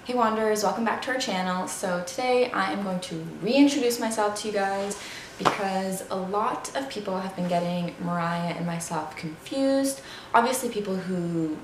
Hey Wanderers, welcome back to our channel. So today I am going to reintroduce myself to you guys because a lot of people have been getting Mariah and myself confused. Obviously people who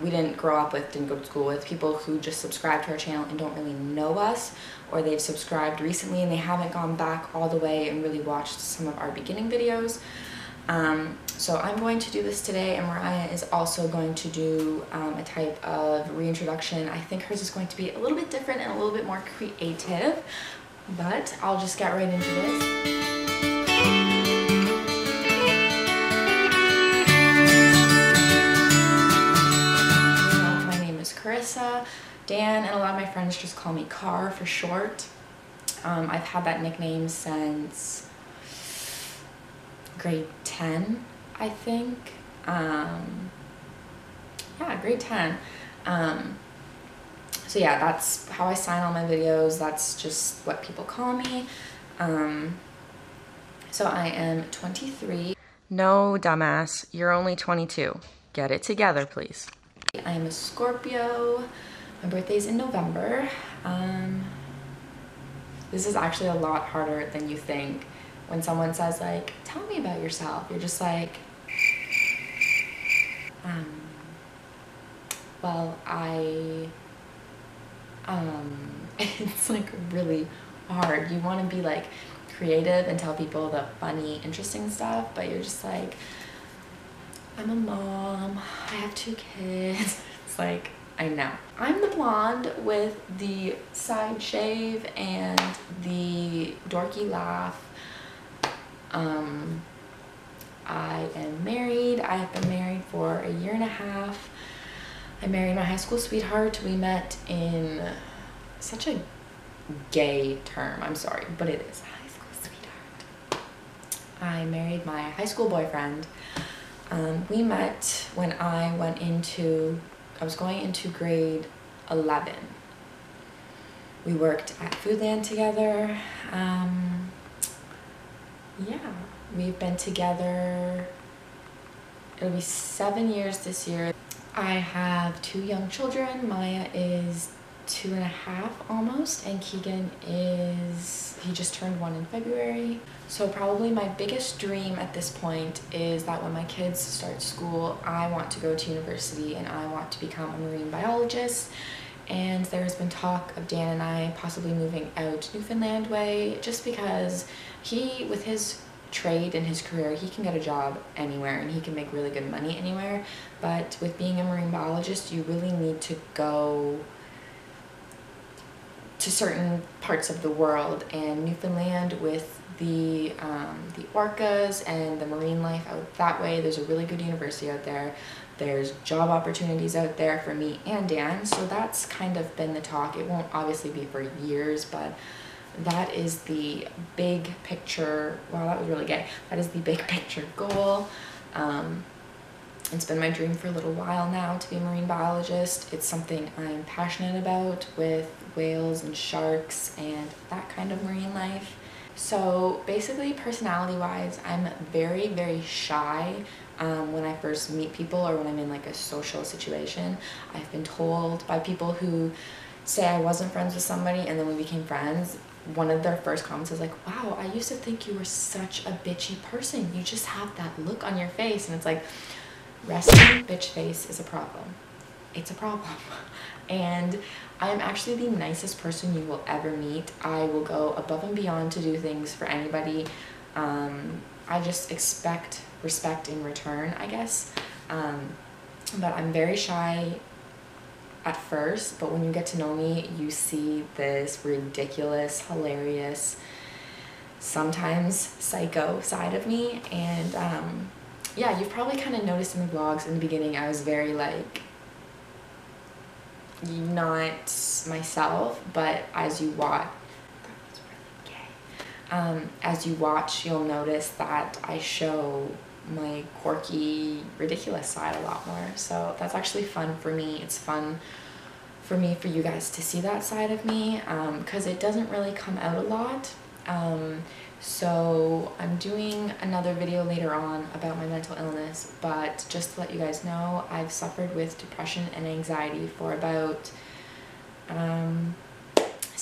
we didn't grow up with, didn't go to school with, people who just subscribe to our channel and don't really know us, or they've subscribed recently and they haven't gone back all the way and really watched some of our beginning videos. So I'm going to do this today, and Mariah is also going to do a type of reintroduction. I think hers is going to be a little bit different and a little bit more creative, but I'll just get right into this. My name is Carissa. Dan and a lot of my friends just call me Karr for short. I've had that nickname since grade 10, I think. Yeah, grade 10. So yeah, that's how I sign all my videos. That's just what people call me. So I am 23. No, dumbass, you're only 22. Get it together, please. I am a Scorpio. My birthday's in November. This is actually a lot harder than you think. When someone says, like, tell me about yourself, you're just like, well, it's like really hard. You want to be like creative and tell people the funny, interesting stuff, but you're just like, I'm a mom, I have 2 kids. It's like, I know. I'm the blonde with the side shave and the dorky laugh. I am married. I have been married for 1.5 years. I married my high school sweetheart. We met in such a gay term. I'm sorry, but it is high school sweetheart. I married my high school boyfriend. We met when I was going into grade 11. We worked at Foodland together. Yeah, we've been together, it'll be 7 years this year. I have 2 young children. Maya is 2.5 almost, and Keegan he just turned 1 in February. So probably my biggest dream at this point is that when my kids start school, I want to go to university and I want to become a marine biologist. And there's been talk of Dan and I possibly moving out Newfoundland way, just because with his trade and his career, he can get a job anywhere and he can make really good money anywhere. But with being a marine biologist, you really need to go to certain parts of the world, and Newfoundland with the orcas and the marine life out that way, there's a really good university out there. There's job opportunities out there for me and Dan, so that's kind of been the talk. It won't obviously be for years, but that is the big picture. Wow, that was really gay. That is the big picture goal. It's been my dream for a little while now to be a marine biologist. It's something I'm passionate about, with whales and sharks and that kind of marine life. So basically, personality-wise, I'm very, very shy when I first meet people or when I'm in like a social situation. I've been told by people who say I wasn't friends with somebody and then we became friends, one of their first comments is like, wow, I used to think you were such a bitchy person. You just have that look on your face. And it's like, resting bitch face is a problem. It's a problem. And I am actually the nicest person you will ever meet. I will go above and beyond to do things for anybody. I just expect respect in return, I guess. But I'm very shy at first, but when you get to know me, you see this ridiculous, hilarious, sometimes psycho side of me. And yeah, you've probably kind of noticed in the vlogs in the beginning, I was very like, not myself, but as you watch, that was really gay. As you watch, you'll notice that I show my quirky, ridiculous side a lot more. So that's actually fun for me. It's fun for me, for you guys to see that side of me, because it doesn't really come out a lot. So I'm doing another video later on about my mental illness, but just to let you guys know, I've suffered with depression and anxiety for about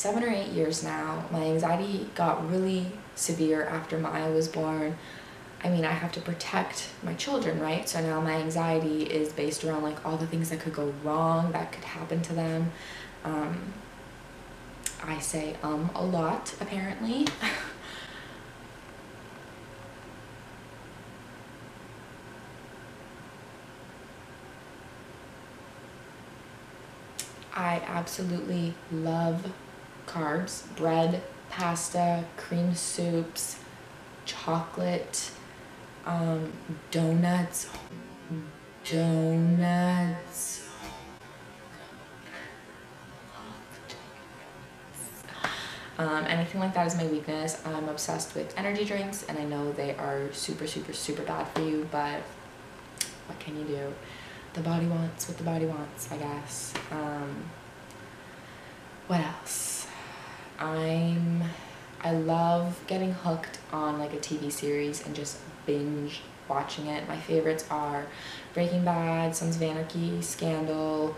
7 or 8 years now. My anxiety got really severe after Maya was born. I mean, I have to protect my children, right? So now my anxiety is based around like all the things that could go wrong, that could happen to them. I say a lot, apparently. I absolutely love carbs, bread, pasta, cream soups, chocolate, donuts. Anything like that is my weakness. I'm obsessed with energy drinks, and I know they are super, super, super bad for you, but what can you do? The body wants what the body wants, I guess. What else? I love getting hooked on like a TV series and just binge watching it. My favorites are Breaking Bad, Sons of Anarchy, Scandal,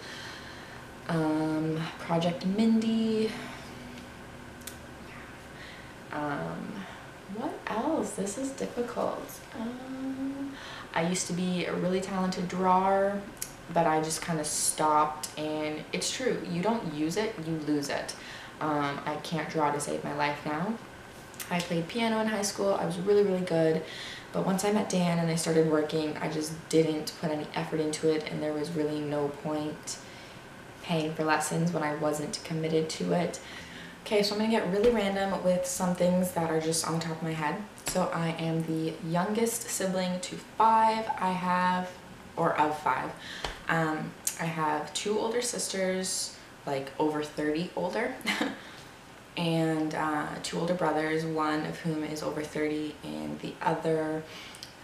Project Mindy. What else? This is difficult. I used to be a really talented drawer, but I just kind of stopped, and it's true, you don't use it, you lose it. I can't draw to save my life now. I played piano in high school. I was really, really good, but once I met Dan and I started working, I just didn't put any effort into it, and there was really no point paying for lessons when I wasn't committed to it. Okay, so I'm gonna get really random with some things that are just on the top of my head. So I am the youngest sibling to 5. Of 5. I have 2 older sisters, like over 30 older, and 2 older brothers, one of whom is over 30 and the other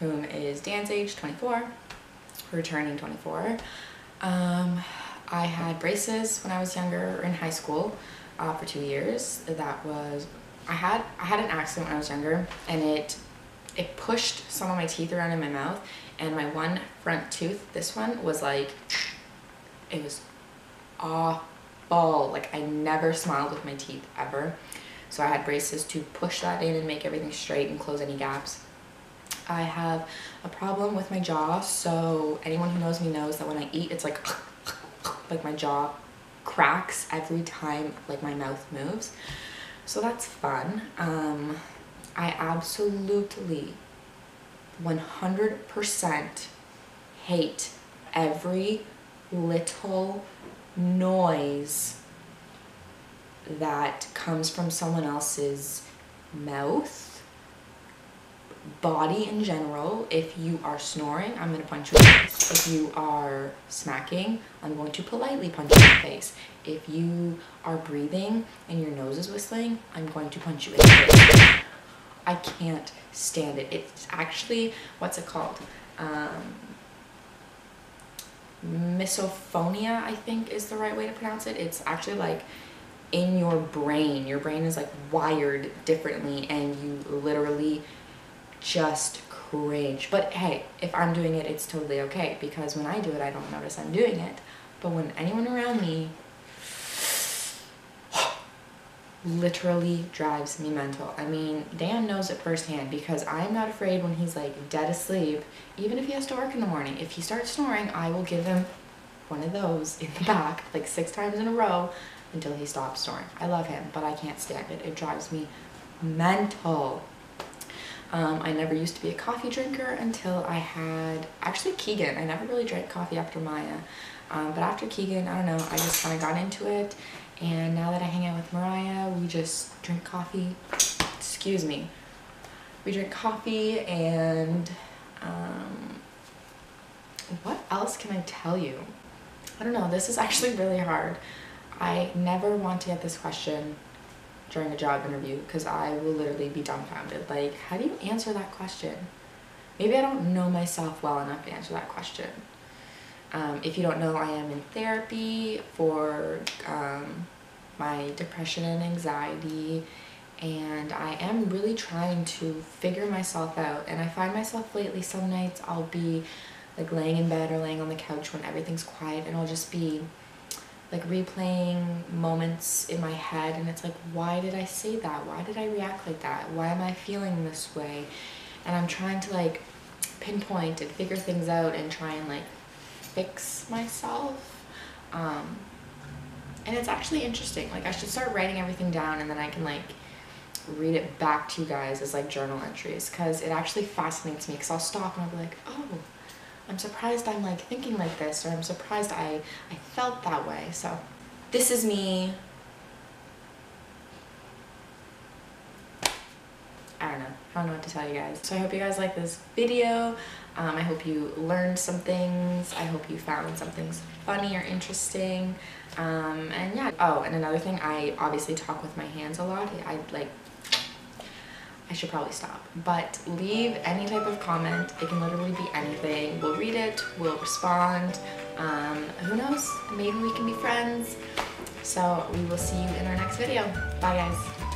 whom is Dan's age, 24, returning 24. I had braces when I was younger, in high school, for 2 years. I had an accident when I was younger, and it pushed some of my teeth around in my mouth, and my one front tooth, this one, was like, it was awful. Like, I never smiled with my teeth ever. So I had braces to push that in and make everything straight and close any gaps. I have a problem with my jaw, so anyone who knows me knows that when I eat, it's like my jaw cracks every time like my mouth moves. So that's fun. I absolutely 100% hate every little noise that comes from someone else's mouth, body in general. If you are snoring, I'm going to punch you in the face. If you are smacking, I'm going to politely punch you in the face. If you are breathing and your nose is whistling, I'm going to punch you in the face. I can't stand it. It's actually, what's it called? Misophonia, I think is the right way to pronounce it. It's actually like in your brain. Your brain is like wired differently, and you literally just cringe. But hey, if I'm doing it, it's totally okay, because when I do it, I don't notice I'm doing it. But when anyone around me, literally drives me mental. I mean, Dan knows it firsthand, because I'm not afraid when he's like dead asleep, even if he has to work in the morning. If he starts snoring, I will give him one of those in the back like 6 times in a row until he stops snoring. I love him, but I can't stand it. It drives me mental. I never used to be a coffee drinker until I had, actually, Keegan. I never really drank coffee after Maya, but after Keegan, I don't know, I just kind of got into it. And now that I hang out with Mariah, we just drink coffee. Excuse me. We drink coffee, and what else can I tell you? I don't know. This is actually really hard. I never want to get this question during a job interview, because I will literally be dumbfounded. Like, how do you answer that question? Maybe I don't know myself well enough to answer that question. If you don't know, I am in therapy for my depression and anxiety, and I am really trying to figure myself out. And I find myself lately, some nights I'll be like laying in bed or laying on the couch when everything's quiet, and I'll just be like replaying moments in my head, and it's like, why did I say that? Why did I react like that? Why am I feeling this way? And I'm trying to like pinpoint and figure things out and try and like fix myself. And it's actually interesting. Like I should start writing everything down, and then I can like read it back to you guys as like journal entries, because it actually fascinates me, because I'll stop and I'll be like, oh, I'm surprised I'm like thinking like this, or I'm surprised I felt that way. So this is me. I don't know what to tell you guys. So I hope you guys like this video. I hope you learned some things. I hope you found some things funny or interesting. And yeah. Oh, and another thing, I obviously talk with my hands a lot. I should probably stop. But leave any type of comment. It can literally be anything. We'll read it, we'll respond. Who knows? Maybe we can be friends. So we will see you in our next video. Bye guys.